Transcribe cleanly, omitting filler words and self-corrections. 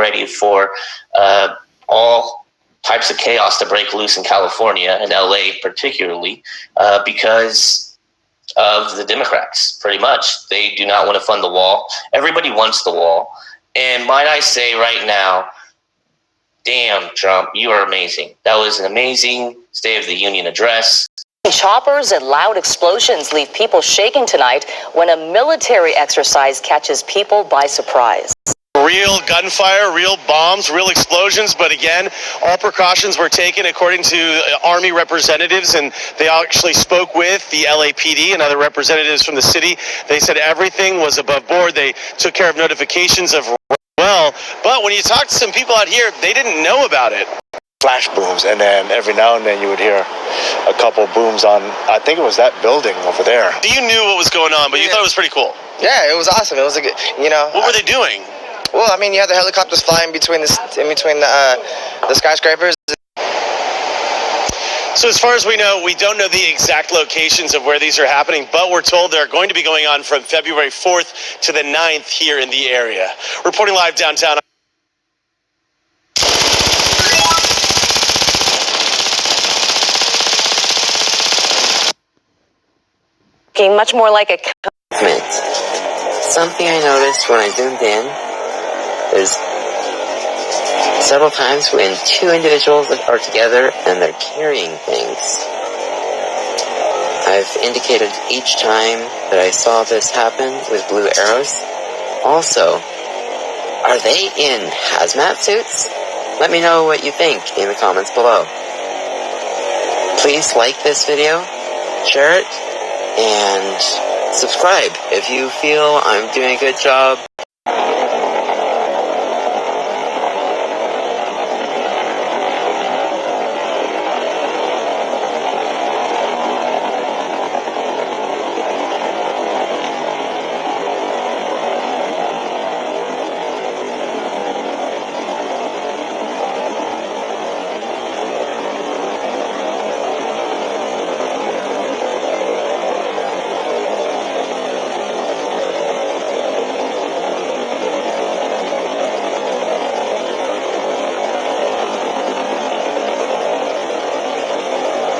ready for all types of chaos to break loose in California and LA particularly because of the Democrats, pretty much. They do not want to fund the wall. Everybody wants the wall. And might I say right now, damn, Trump, you are amazing. That was an amazing State of the Union address. Choppers and loud explosions leave people shaking tonight when a military exercise catches people by surprise. Real gunfire, real bombs, real explosions, but again, all precautions were taken according to Army representatives, and they actually spoke with the LAPD and other representatives from the city. They said everything was above board. They took care of notifications of well, but when you talk to some people out here, they didn't know about it. Flash booms, and then every now and then you would hear a couple booms on, I think it was that building over there. You knew what was going on, but you thought it was pretty cool. Yeah, it was awesome. It was a good, you know. What were they doing? Well, I mean, you had the helicopters flying between the skyscrapers. So as far as we know, we don't know the exact locations of where these are happening, but we're told they're going to be going on from February 4th to the 9th here in the area. Reporting live downtown. Much more like a something I noticed when I zoomed in, there's several times when two individuals are together and they're carrying things. I've indicated each time that I saw this happen with blue arrows. Also, are they in hazmat suits? Let me know what you think in the comments below. Please like this video, share it, and subscribe if you feel I'm doing a good job